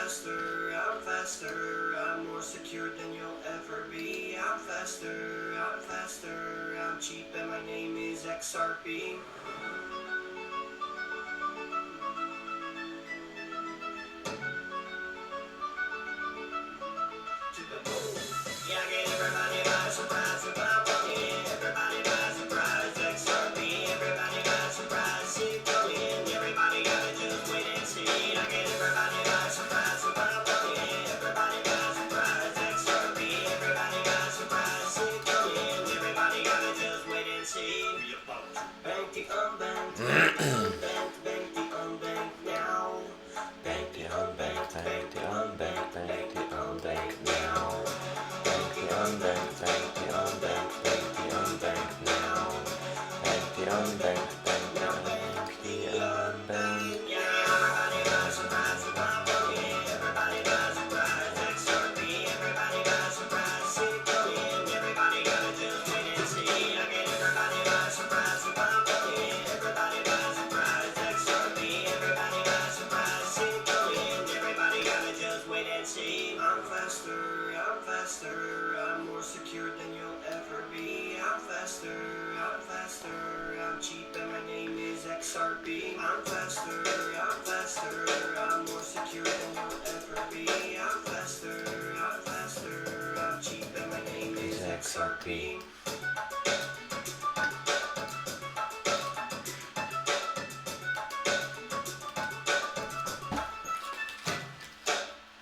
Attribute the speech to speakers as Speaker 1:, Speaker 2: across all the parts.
Speaker 1: faster, I'm more secure than you'll ever be. I'm faster, I'm cheap and my name is XRP. Yeah, I get everybody by surprise with my money. Everybody by surprise, XRP. Everybody by surprise, see it coming. Everybody gotta just wait and see. I get everybody by surprise with my money. Everybody by surprise, XRP. Everybody by surprise, see it coming. Everybody gotta just wait and see. Bank the unbanked, bank the unbanked now. Bank the unbanked, bank the unbanked, bank the unbanked now. Bank the unbanked, bank the unbanked, bank the unbanked now. Bank the unbanked, bank the unbanked, the unbanked. Yeah, everybody by surprise with my money. Everybody by surprise, XRP. Everybody by surprise, see it coming. Everybody gotta just wait and see. I get everybody by surprise with my money. Everybody by surprise, XRP. Everybody by surprise, see it coming. Everybody gotta just wait and see. I'm faster, I'm more secure than you'll ever be. I'm faster, I'm cheap and my name is XRP. I'm faster, I'm more secure than you'll ever be. I'm faster, I'm cheap and my name is XRP.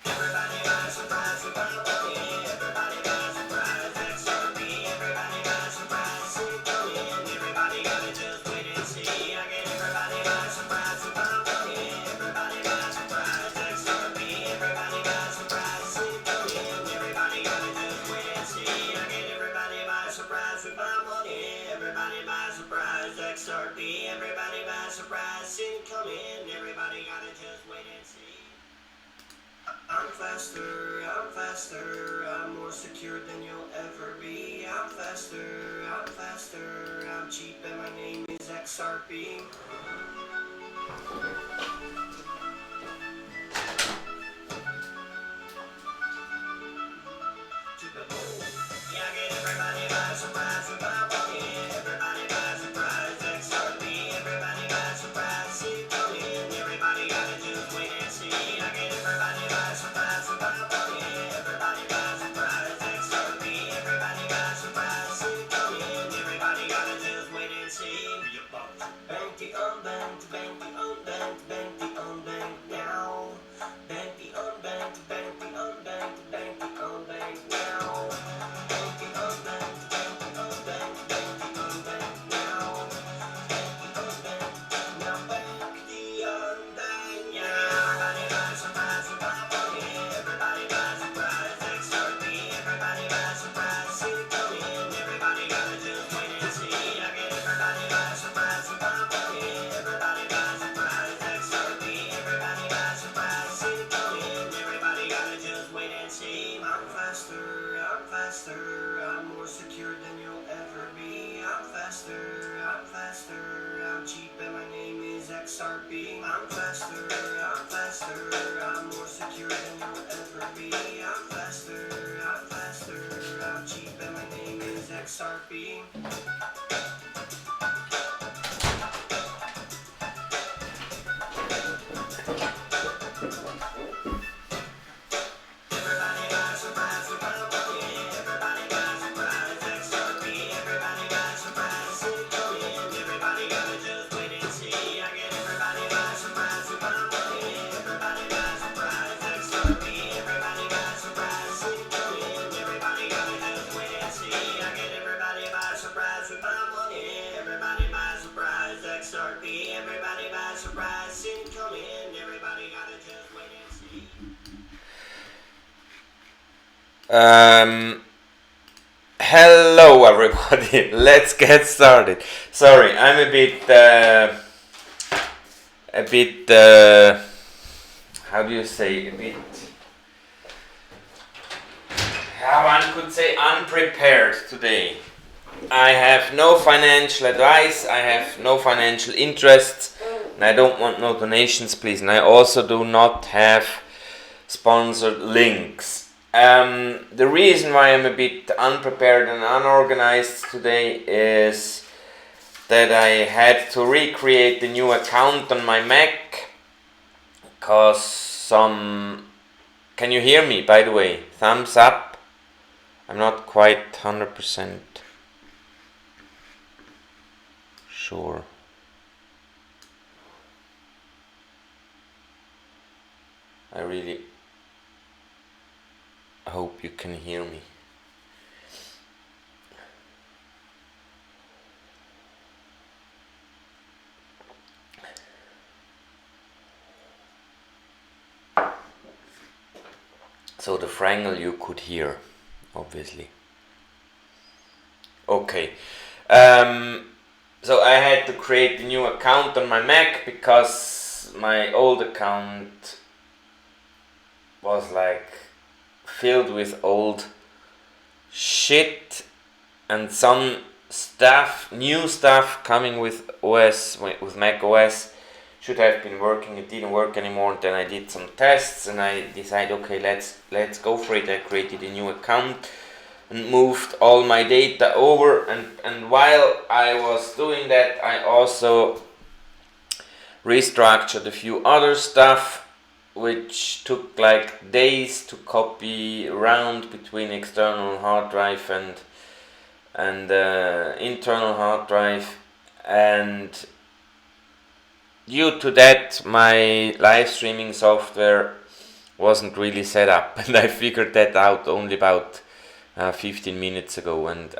Speaker 1: Everybody by surprise with my money. Everybody by surprise, XRP. Everybody by surprise, see it coming. Everybody gotta just wait and see. I get everybody by surprise with my money. Everybody by surprise, XRP. Everybody by surprise, see it coming. Everybody gotta just wait and see. I get everybody by surprise with my money. Everybody by surprise, XRP. Everybody by surprise, see it coming. Everybody gotta just wait and see. I'm faster, I'm more secure than you'll ever be. I'm faster, I'm cheap and my name is XRP. Yeah, I get everybody by surprise with my money. Everybody by surprise, XRP. Everybody by surprise, see it coming. Everybody gotta just wait and see. I get everybody by surprise with my money. Everybody by surprise, XRP. Everybody by surprise, see it coming. Everybody gotta just wait and see. Bank the unbanked, bank the unbanked, bank the unbanked now. Bank the unbanked, bank the unbanked, bank the unbanked now. Bank the unbanked, bank the unbanked, bank the unbanked now. Bank the unbanked, now bank the unbanked. Yeah, everybody by surprise with my money. Everybody by surprise, XRP. Everybody by surprise, see it coming. Everybody gotta just wait and see. I get everybody by surprise with my money. Everybody by surprise, XRP. Everybody by surprise, see it coming. Everybody gotta just wait and see. I'm faster, I'm more secure than you'll ever be. I'm faster, I'm cheap and my name is XRP. I'm faster, I'm more secure than you'll ever be. I'm faster, I'm cheap and my name is XRP. Everybody by surprise with my money. Everybody by surprise, XRP. Everybody by surprise, see it coming. Everybody gotta just wait and see. I get everybody by surprise with my money. Everybody by surprise, XRP. Everybody by surprise, see it coming. Everybody gotta just wait and see. I get everybody by surprise with my money. Everybody by surprise, XRP. Everybody by surprise, see it coming. Everybody gotta just wait and see.
Speaker 2: Hello everybody, let's get started. Sorry, I'm a bit, how do you say, how one could say unprepared today. I have no financial advice, I have no financial interests, and I don't want no donations, please. And I also do not have sponsored links. The reason why I'm a bit unprepared and unorganized today is that I had to recreate the new account on my Mac because Can you hear me, by the way? Thumbs up. I'm not quite 100% sure. I really hope you can hear me. So the Frangle you could hear, obviously. Okay. So I had to create a new account on my Mac because my old account was like filled with old shit and some stuff, new stuff coming with OS, with Mac OS should have been working. It didn't work anymore. And then I did some tests and I decided, okay, let's go for it. I created a new account and moved all my data over, and while I was doing that, I also restructured a few other stuff which took like days to copy around between external hard drive and internal hard drive, and due to that my live streaming software wasn't really set up, and I figured that out only about 15 minutes ago, and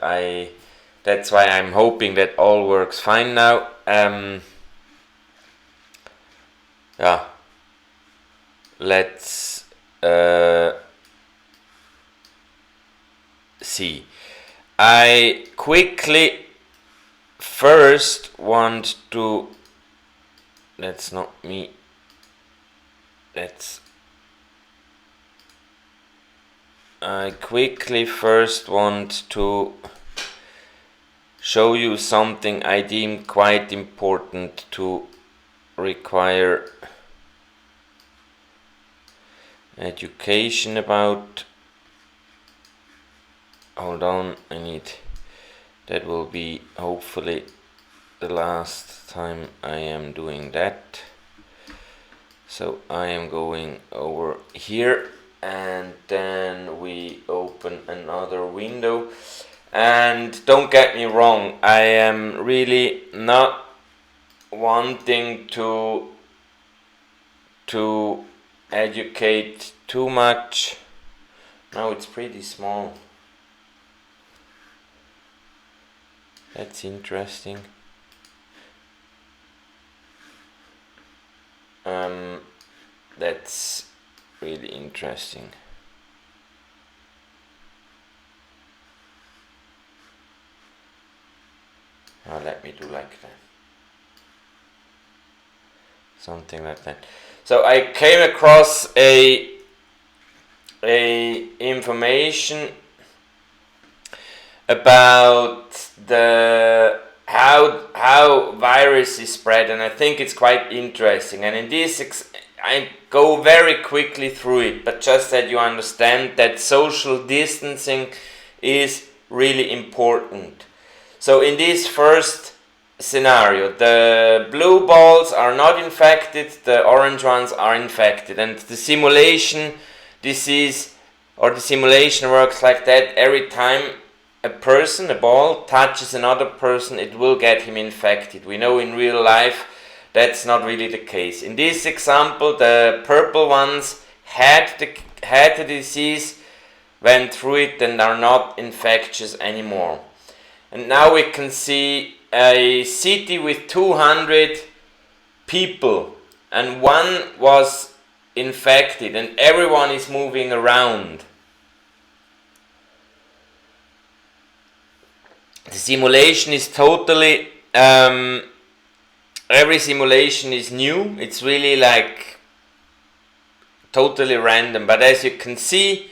Speaker 2: that's why I'm hoping that all works fine now. Yeah, let's see. I quickly first want to, that's not me, I quickly first want to show you something I deem quite important to require education about. Hold on, that will be hopefully the last time I am doing that. So I am going over here, and then we open another window. And don't get me wrong, I am really not wanting to educate too much. Now it's pretty small. That's interesting. That's really interesting. Now let me do like that. Something like that. So I came across a information about the how viruses spread, and I think it's quite interesting. And in this I go very quickly through it, but just that you understand that social distancing is really important. So in this first scenario, the blue balls are not infected, the orange ones are infected, and the simulation works like that. Every time a ball touches another person, it will get him infected. We know in real life that's not really the case. In this example, the purple ones had the disease, went through it, and are not infectious anymore. And now we can see a city with 200 people, and one was infected, and everyone is moving around. The simulation is totally, every simulation is new. It's really like totally random, but as you can see,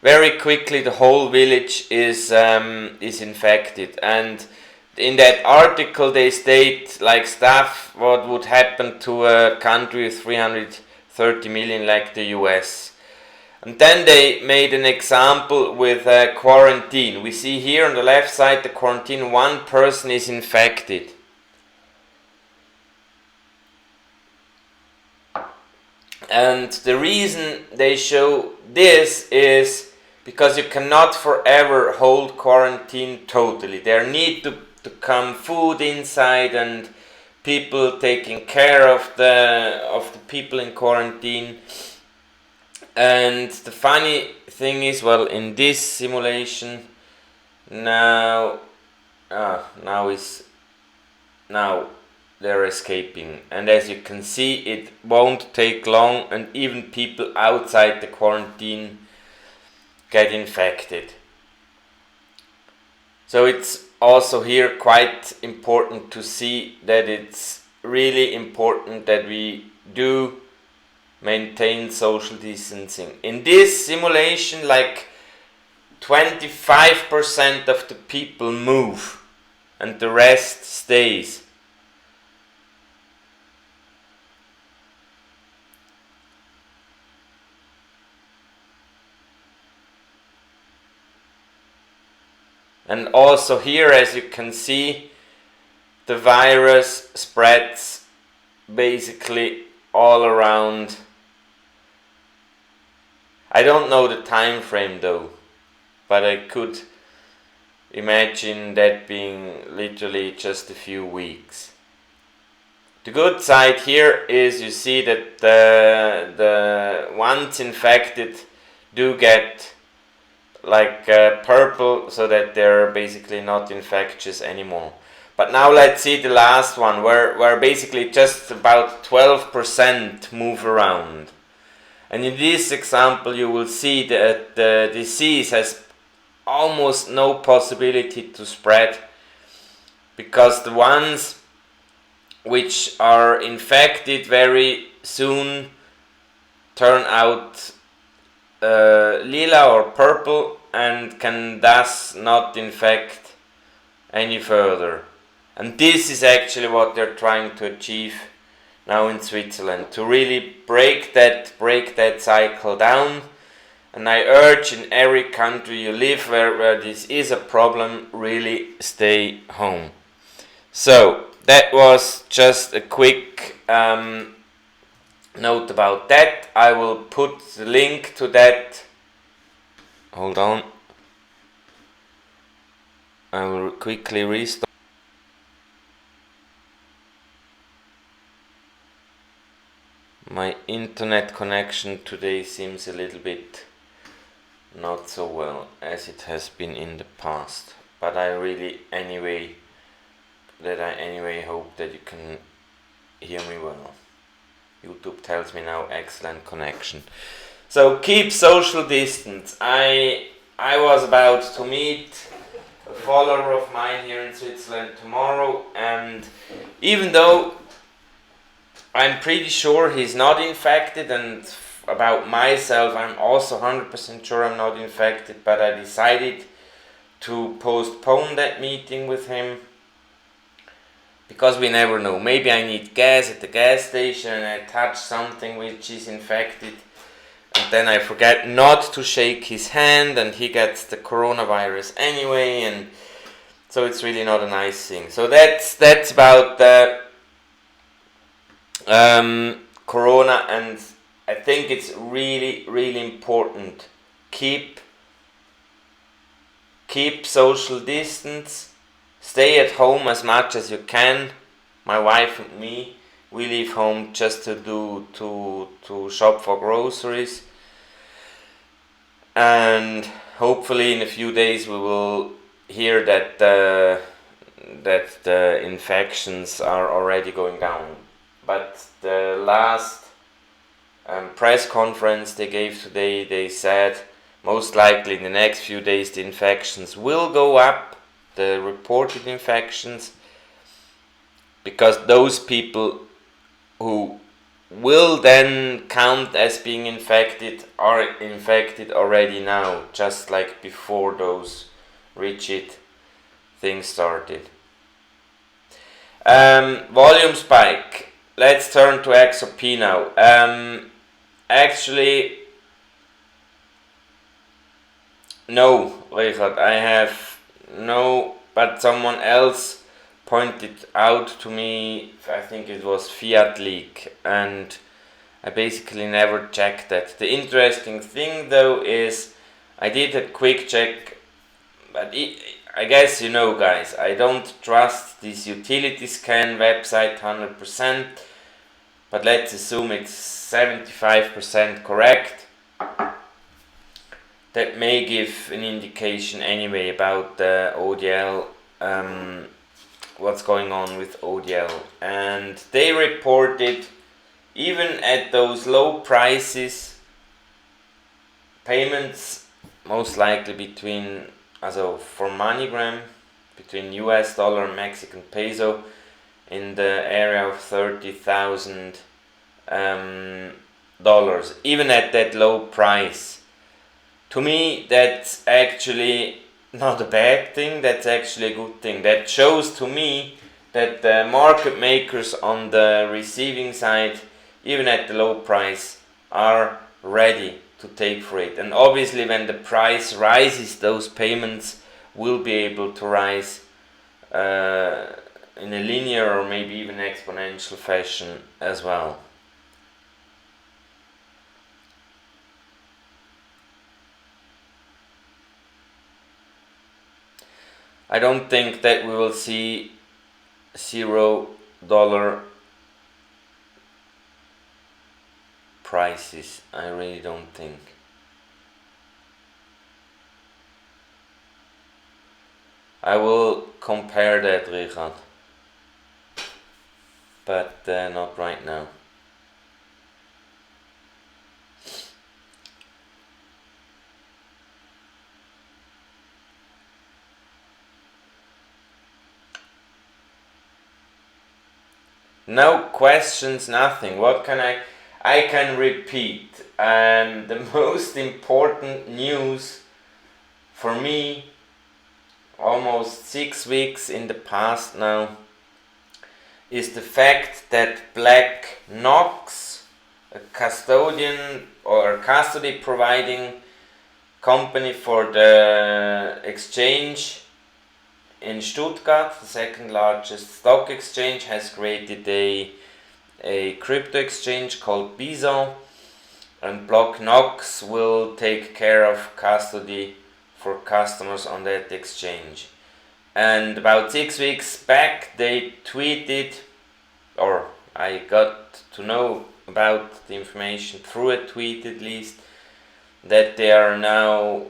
Speaker 2: very quickly the whole village is infected. And in that article they state like stuff what would happen to a country with 30 million like the US. And then they made an example with quarantine. We see here on the left side the quarantine, one person is infected. And the reason they show this is because you cannot forever hold quarantine totally. There need to come food inside and people taking care of the people in quarantine. And the funny thing is, well, in this simulation now they're escaping, and as you can see, it won't take long and even people outside the quarantine get infected. So it's also here quite important to see that it's really important that we do maintain social distancing. In this simulation, like 25% of the people move and the rest stays. And also here, as you can see, the virus spreads basically all around. I don't know the time frame though, but I could imagine that being literally just a few weeks. The good side here is you see that the ones infected do get like purple, so that they're basically not infectious anymore. But now let's see the last one, where basically just about 12% move around. And in this example you will see that the disease has almost no possibility to spread, because the ones which are infected very soon turn out lila or purple and can thus not infect any further. And this is actually what they're trying to achieve now in Switzerland, to really break that cycle down. And I urge, in every country you live where this is a problem, really stay home. So that was just a quick note about that. I will put the link to that. Hold on. I will quickly restart. My internet connection today seems a little bit not so well as it has been in the past, but I really anyway hope that you can hear me well. YouTube tells me now excellent connection. So keep social distance. I was about to meet a follower of mine here in Switzerland tomorrow, and even though I'm pretty sure he's not infected, and about myself I'm also 100% sure I'm not infected, but I decided to postpone that meeting with him, because we never know. Maybe I need gas at the gas station and I touch something which is infected, and then I forget not to shake his hand and he gets the coronavirus anyway, and so it's really not a nice thing. So that's about corona, and I think it's really important. Keep social distance. Stay at home as much as you can. My wife and me, we leave home just to shop for groceries, and hopefully in a few days we will hear that the infections are already going down. But the last press conference they gave today, they said most likely in the next few days the infections will go up, the reported infections, because those people who will then count as being infected are infected already now, just like before those rigid things started. Volume spike. Let's turn to XRP now. Actually, no, Richard, I have no, but someone else pointed out to me, I think it was Fiat League, and I basically never checked that. The interesting thing though is I did a quick check, but I guess you know, guys, I don't trust this utility scan website 100%, but let's assume it's 75% correct. That may give an indication anyway about the ODL, what's going on with ODL. And they reported, even at those low prices, payments most likely between, also for MoneyGram, between US dollar and Mexican peso, in the area of $30,000, even at that low price. To me, that's actually not a bad thing, that's actually a good thing. That shows to me that the market makers on the receiving side, even at the low price, are ready to take for it. And obviously, when the price rises, those payments will be able to rise in a linear or maybe even exponential fashion as well. I don't think that we will see $0 prices. I really don't think. I will compare that, Richard, but not right now. No questions, nothing. What can I can repeat. The most important news for me, almost 6 weeks in the past now, is the fact that Black Knox, a custodian or a custody providing company for the exchange in Stuttgart, the second largest stock exchange, has created a crypto exchange called Bison, and Black Knox will take care of custody for customers on that exchange. And about 6 weeks back, they tweeted, or I got to know about the information through a tweet at least, that they are now,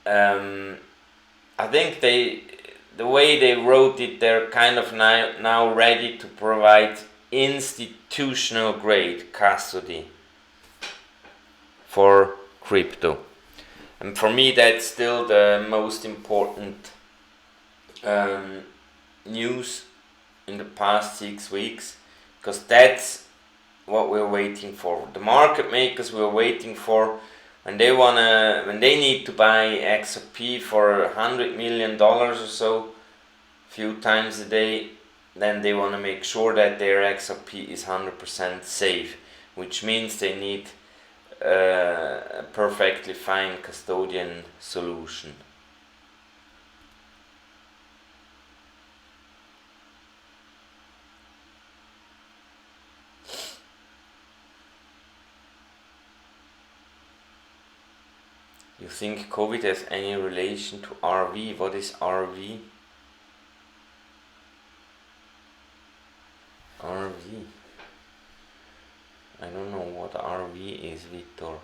Speaker 2: I think the way they wrote it, they're kind of now ready to provide institutional grade custody for crypto. And for me, that's still the most important news in the past 6 weeks, because that's what we're waiting for. The market makers we're waiting for, when they need to buy XRP for $100 million or so, few times a day, then they want to make sure that their XRP is 100% safe, which means they need a perfectly fine custodian solution. You think COVID has any relation to RV? What is RV? RV. I don't know what RV is, Victor.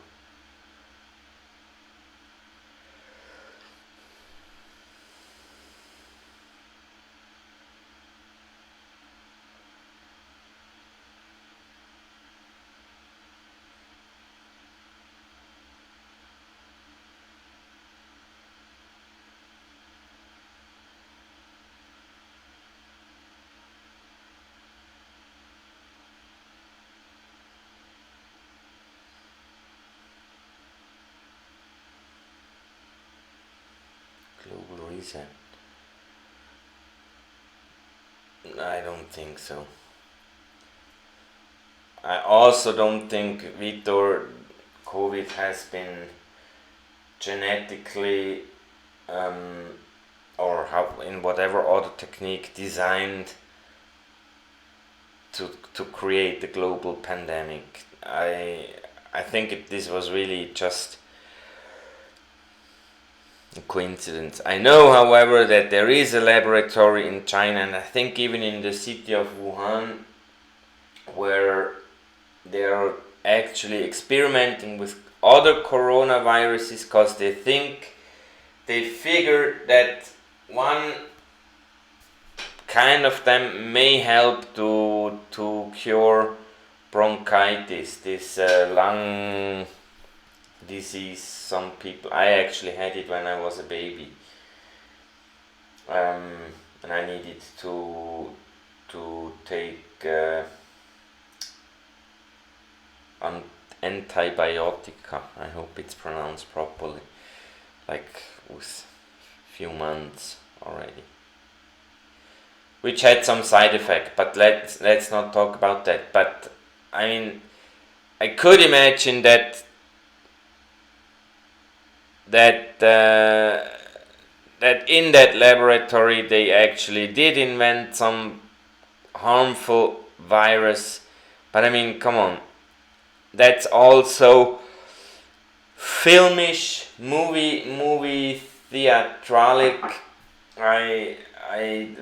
Speaker 2: Global reset. I don't think so. I also don't think, Vitor, COVID has been genetically or how in whatever other technique designed to create the global pandemic. I think this was really just a coincidence. I know, however, that there is a laboratory in China, and I think even in the city of Wuhan, where they are actually experimenting with other coronaviruses because they figure that one kind of them may help to cure bronchitis, this lung disease. Some people, I actually had it when I was a baby, and I needed to take antibiotica. I hope it's pronounced properly, like with few months already, which had some side effect. But let's not talk about that. But I mean, I could imagine that in that laboratory they actually did invent some harmful virus. But I mean, come on, that's also filmish, movie theatralic. I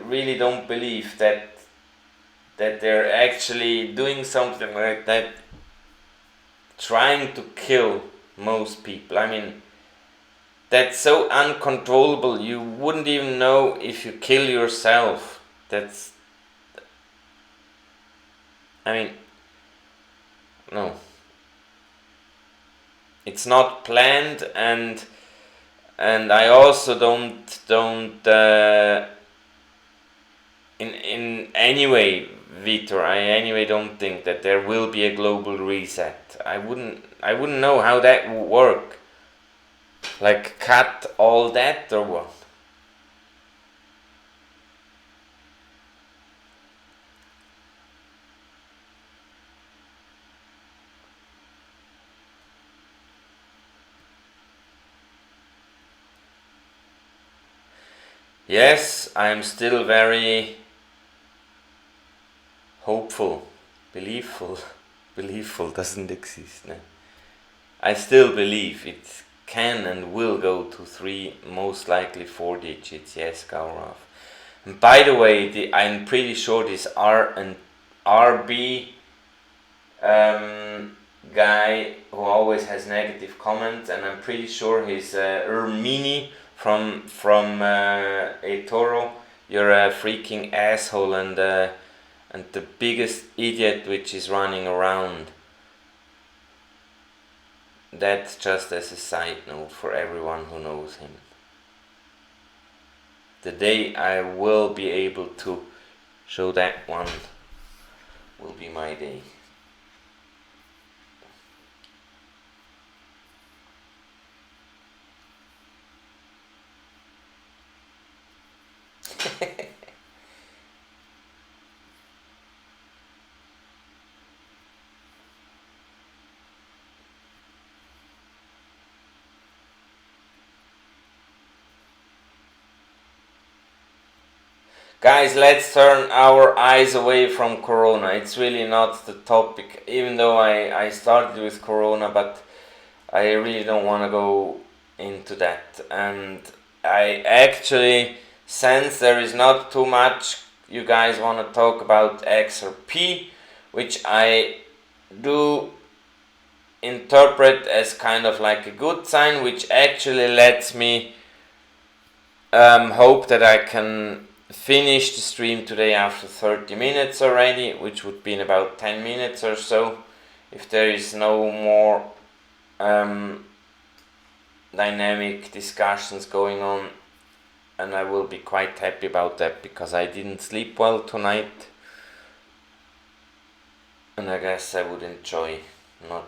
Speaker 2: really don't believe that they're actually doing something like that, trying to kill most people. I mean, that's so uncontrollable. You wouldn't even know if you kill yourself. That's, I mean, no. It's not planned, and I also don't in any way, Vitor, I anyway don't think that there will be a global reset. I wouldn't know how that would work. Like, cut all that or what? Yes, I'm still very hopeful, believeful. Believeful doesn't exist. No? I still believe it can and will go to 3, most likely 4 digits. Yes, Gaurav. And by the way, I'm pretty sure this R and RB guy who always has negative comments, and I'm pretty sure he's Ermini from eToro. You're a freaking asshole and the biggest idiot which is running around. That's just as a side note for everyone who knows him. The day I will be able to show that one will be my day. Guys, let's turn our eyes away from Corona. It's really not the topic, even though I started with Corona, but I really don't want to go into that. And I actually sense there is not too much you guys want to talk about XRP, which I do interpret as kind of like a good sign, which actually lets me hope that I can finish the stream today after 30 minutes already, which would be in about 10 minutes or so, if there is no more dynamic discussions going on. And I will be quite happy about that, because I didn't sleep well tonight, and I guess I would enjoy not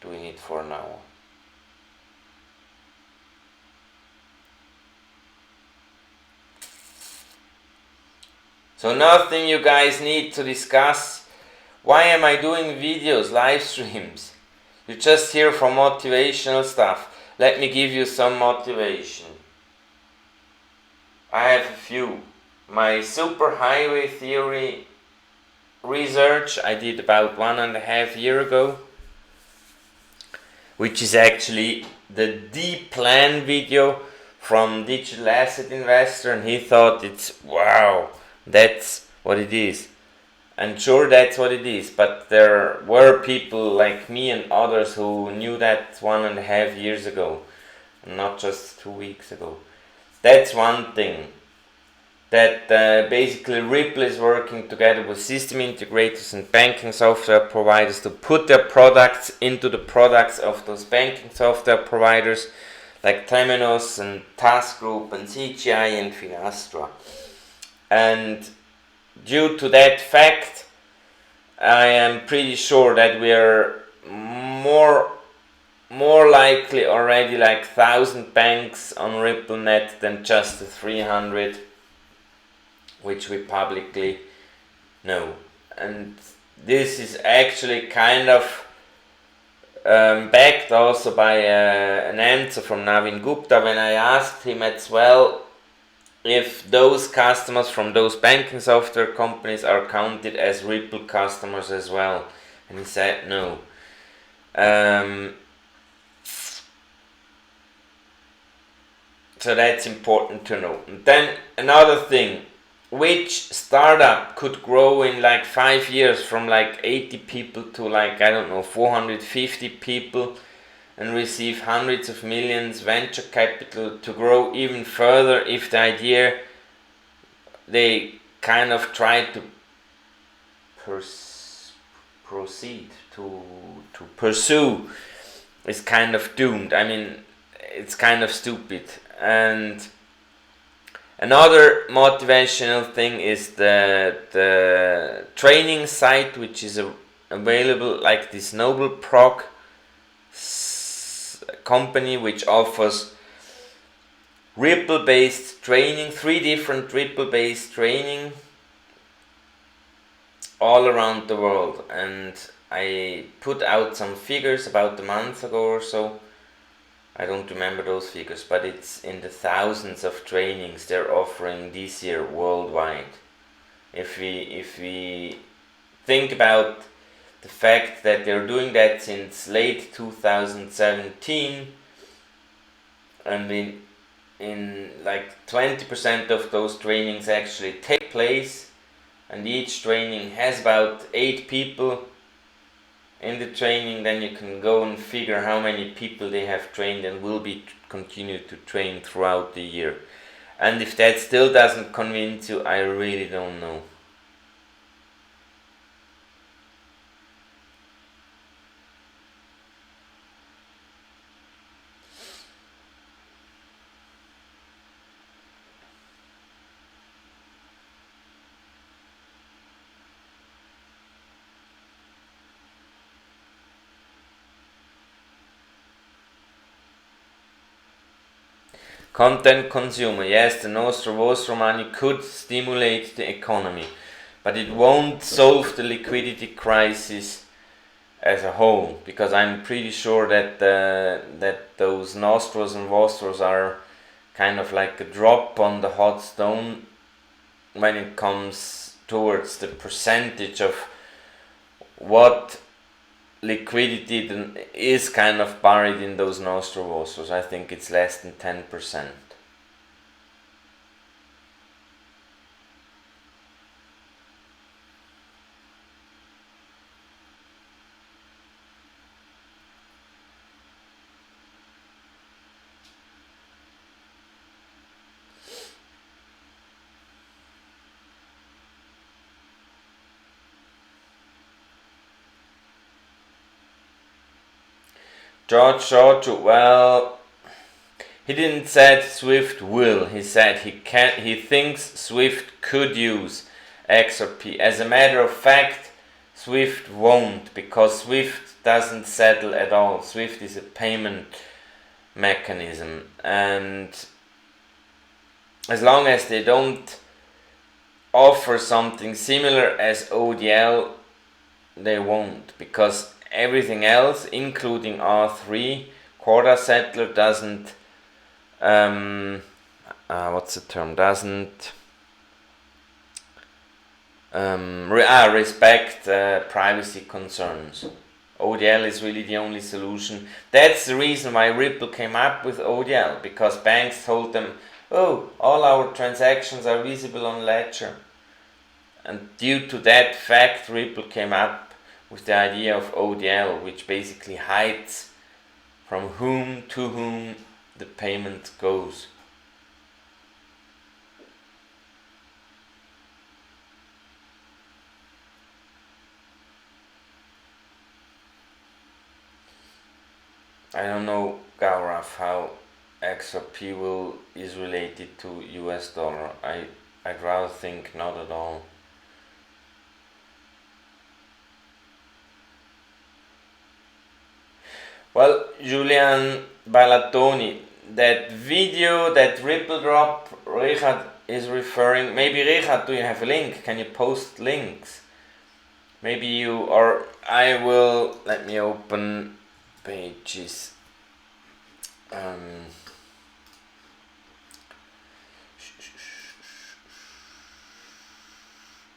Speaker 2: doing it for an hour. So nothing you guys need to discuss. Why am I doing videos, live streams? You just hear from motivational stuff. Let me give you some motivation. I have a few. My superhighway theory research I did about 1.5 years ago, which is actually the deep plan video from Digital Asset Investor, and he thought it's wow, that's what it is. And sure, that's what it is, but there were people like me and others who knew that 1.5 years ago, not just 2 weeks ago. That's one thing. That basically Ripple is working together with system integrators and banking software providers to put their products into the products of those banking software providers like Temenos and Task Group and CGI and Finastra. And due to that fact, I am pretty sure that we are more likely already like 1,000 banks on RippleNet than just the 300 which we publicly know. And this is actually kind of backed also by an answer from Navin Gupta when I asked him as well if those customers from those banking software companies are counted as Ripple customers as well. And he said no. So that's important to know. And then another thing, which startup could grow in like 5 years from like 80 people to like, I don't know, 450 people and receive hundreds of millions venture capital to grow even further if the idea they kind of try to pursue is kind of doomed. I mean, it's kind of stupid. And another motivational thing is the training site, which is available, like this Noble Prog company, which offers Ripple-based training, 3 different Ripple-based training all around the world. And I put out some figures about a month ago or so. I don't remember those figures, but it's in the thousands of trainings they're offering this year worldwide. If we think about the fact that they're doing that since late 2017, and in like 20% of those trainings actually take place, and each training has about 8 people in the training, then you can go and figure how many people they have trained and will be continued to train throughout the year. And if that still doesn't convince you, I really don't know. Content consumer, yes, the Nostro money could stimulate the economy, but it won't solve the liquidity crisis as a whole, because I'm pretty sure that that those Nostros and Vostros are kind of like a drop on the hot stone when it comes towards the percentage of what liquidity is kind of buried in those Nostro Vostros. I think it's less than 10%. George, well, he didn't say Swift will. He said he thinks Swift could use XRP. As a matter of fact, Swift won't, because Swift doesn't settle at all. Swift is a payment mechanism, and as long as they don't offer something similar as ODL, they won't, because everything else, including R3, Corda Settler, doesn't what's the term? Doesn't respect privacy concerns. ODL is really the only solution. That's the reason why Ripple came up with ODL, because banks told them, oh, all our transactions are visible on Ledger. And due to that fact, Ripple came up with the idea of ODL, which basically hides from whom to whom the payment goes. I don't know, Gaurav, how XRP is related to US dollar. I'd rather think not at all. Well, Julian Balatoni, that video, that Ripple drop, Richard is referring. Maybe Richard, do you have a link? Can you post links? Maybe you, or I will. Let me open pages.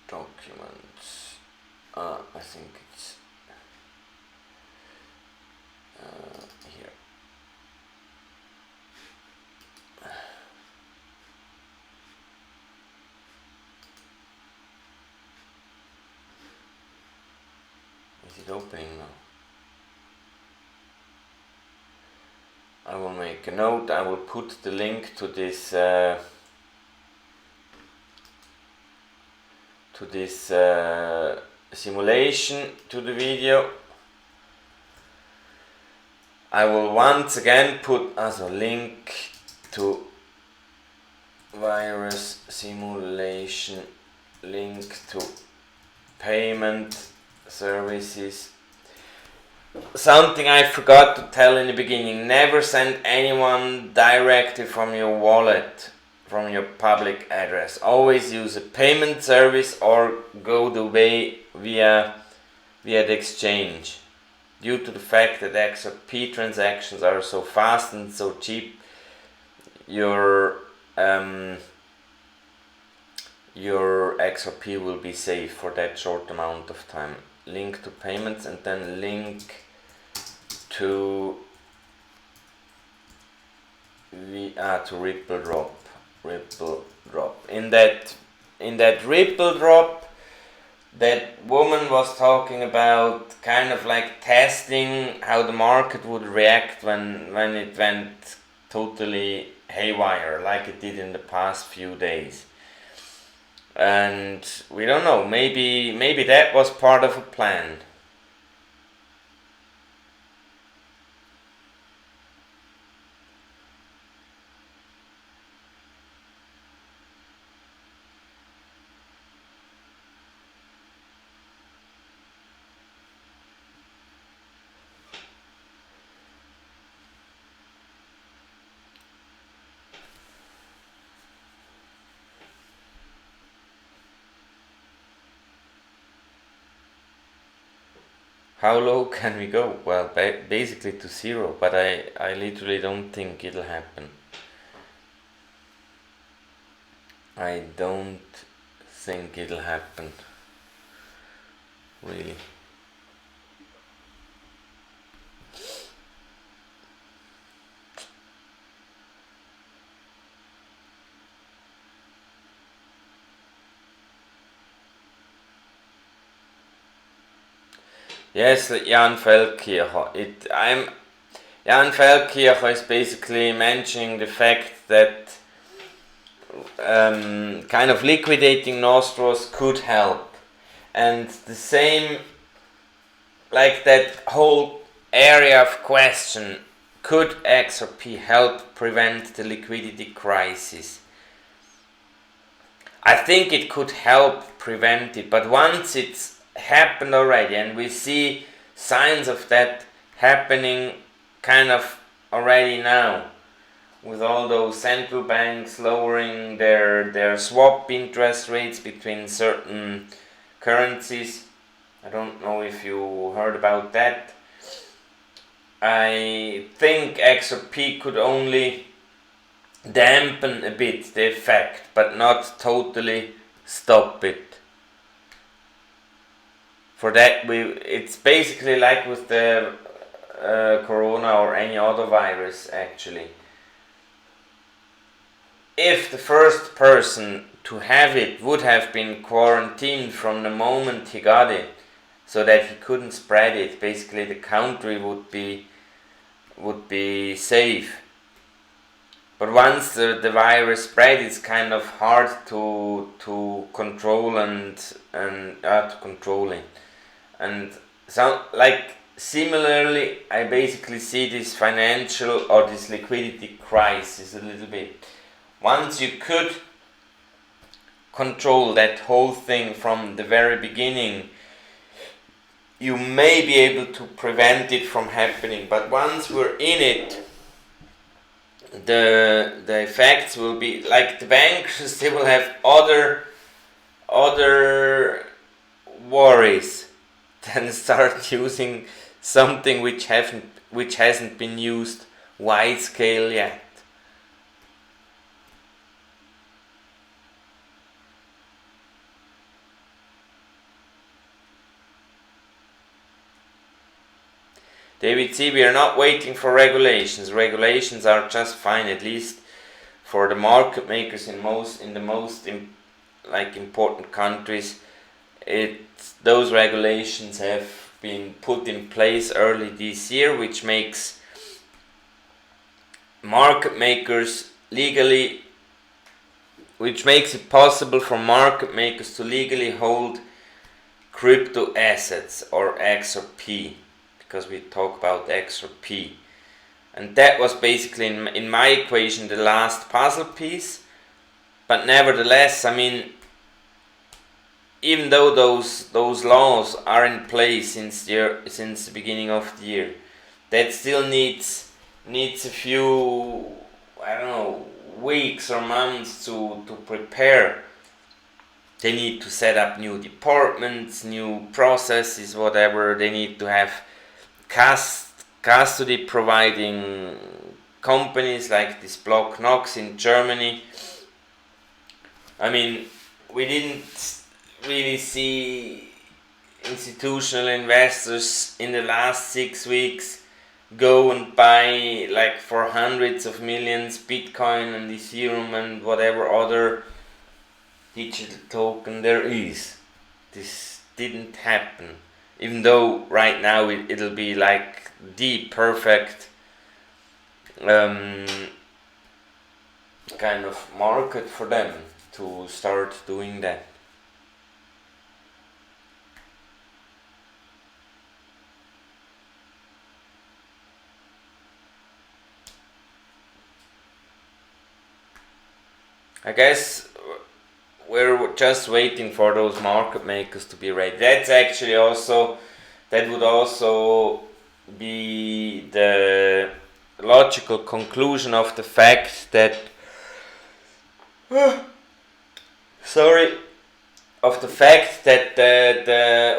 Speaker 2: Documents. I think it's here. Is it opening now? I will make a note. I will put the link to this simulation to the video. I will once again put as a link to virus simulation, link to payment services. Something I forgot to tell in the beginning: never send anyone directly from your wallet, from your public address. Always use a payment service or go the way via the exchange. Due to the fact that XRP transactions are so fast and so cheap, your XRP will be safe for that short amount of time. Link to payments, and then link to Ripple drop. In that Ripple drop, that woman was talking about kind of like testing how the market would react when it went totally haywire, like it did in the past few days. And we don't know, maybe that was part of a plan. How low can we go? Well, basically to zero, but I literally don't think it'll happen. I don't think it'll happen. Really. Yes, Jan Feldkircher. Jan Feldkircher is basically mentioning the fact that kind of liquidating Nostros could help, and the same, like that whole area of question: could XRP help prevent the liquidity crisis? I think it could help prevent it, but once it's happened already, and we see signs of that happening kind of already now, with all those central banks lowering their swap interest rates between certain currencies, I don't know if you heard about that. I think XRP could only dampen a bit the effect, but not totally stop it. For that, it's basically like with the corona or any other virus actually. If the first person to have it would have been quarantined from the moment he got it, so that he couldn't spread it, basically the country would be safe. But once the virus spread, it's kind of hard to control and to control it. And so, like, similarly, I basically see this financial or this liquidity crisis a little bit. Once you could control that whole thing from the very beginning, you may be able to prevent it from happening. But once we're in it, the effects will be like the bankers. They will have other worries than start using something which hasn't been used wide scale yet. David C, we are not waiting for regulations. Regulations are just fine, at least for the market makers in the most important countries. Those regulations have been put in place early this year, which makes market makers which makes it possible for market makers to legally hold crypto assets or XRP, because we talk about XRP. And that was basically, in my equation, the last puzzle piece. But nevertheless, I mean, even though those laws are in place since the beginning of the year, that still needs a few, I don't know, weeks or months to prepare. They need to set up new departments, new processes, whatever. They need to have custody providing companies like this Block Knox in Germany. I mean, we didn't really see institutional investors in the last 6 weeks go and buy, like, for hundreds of millions Bitcoin and Ethereum and whatever other digital token there is. This didn't happen, even though right now it'll be like the perfect kind of market for them to start doing that. I guess we're just waiting for those market makers to be ready. That would also be the logical conclusion of the fact that the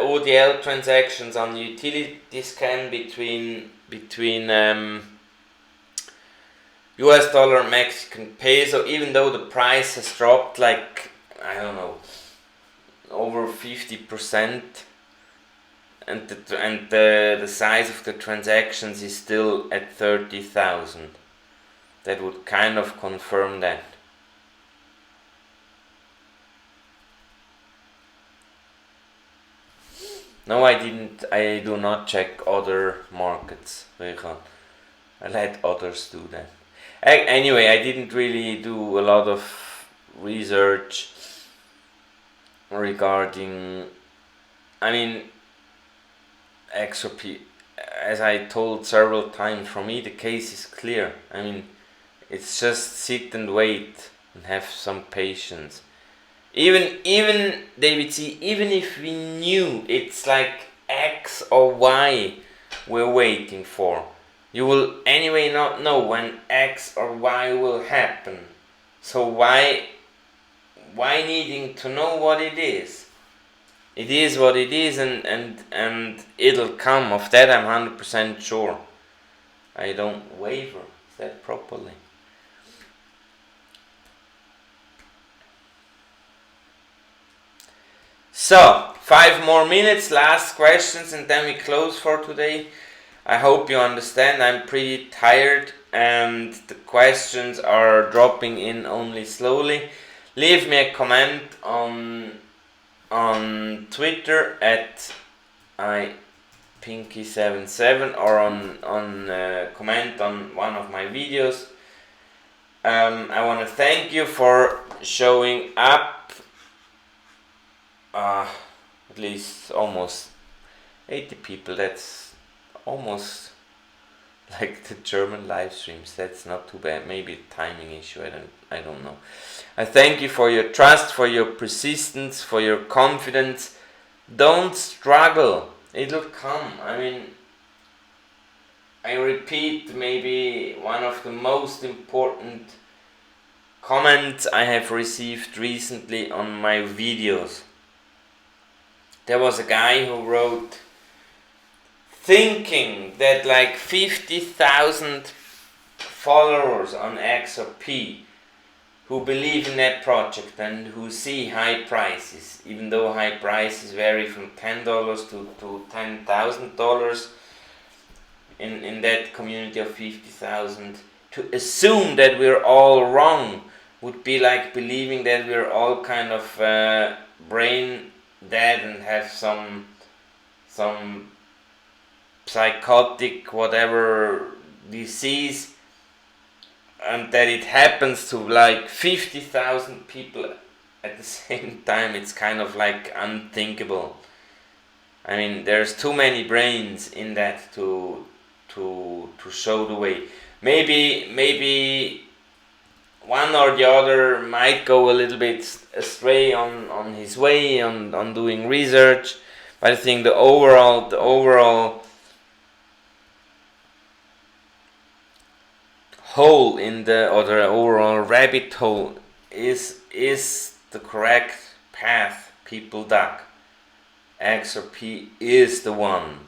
Speaker 2: ODL transactions on the utility scan between US dollar and Mexican peso, even though the price has dropped like, I don't know, over 50%, and the size of the transactions is still at 30,000. That would kind of confirm that. No, I didn't. I do not check other markets. I let others do that. Anyway, I didn't really do a lot of research regarding, I mean, XRP. As I told several times, for me the case is clear. I mean, it's just sit and wait and have some patience. Even David C, even if we knew it's like X or Y we're waiting for, you will anyway not know when X or Y will happen. So why needing to know what it is? it is what it is, and it'll come. Of that I'm 100% sure. I don't waver. Is that properly? So, 5 more minutes, last questions, and then we close for today. I hope you understand, I'm pretty tired and the questions are dropping in only slowly. Leave me a comment on Twitter at ipinky77 or on comment on one of my videos. I want to thank you for showing up. At least almost 80 people. That's almost like the German live streams. That's not too bad. Maybe a timing issue. I don't know. I thank you for your trust, for your persistence, for your confidence. Don't struggle. It'll come. I mean, I repeat maybe one of the most important comments I have received recently on my videos. There was a guy who wrote, thinking that like 50,000 followers on XRP who believe in that project and who see high prices, even though high prices vary from $10 to $10,000 in that community of 50,000, to assume that we're all wrong would be like believing that we're all kind of brain dead and have some psychotic whatever disease, and that it happens to like 50,000 people at the same time. It's kind of like unthinkable. I mean, there's too many brains in that to show the way. Maybe one or the other might go a little bit astray on his way on doing research, but I think the overall hole in the overall rabbit hole is the correct path people dug. XRP is the one.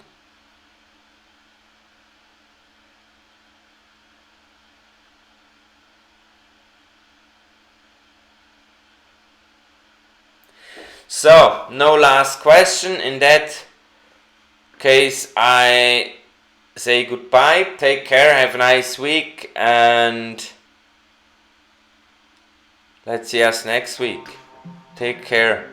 Speaker 2: So, no last question. In that case, I say goodbye, take care, have a nice week, and let's see us next week. Take care.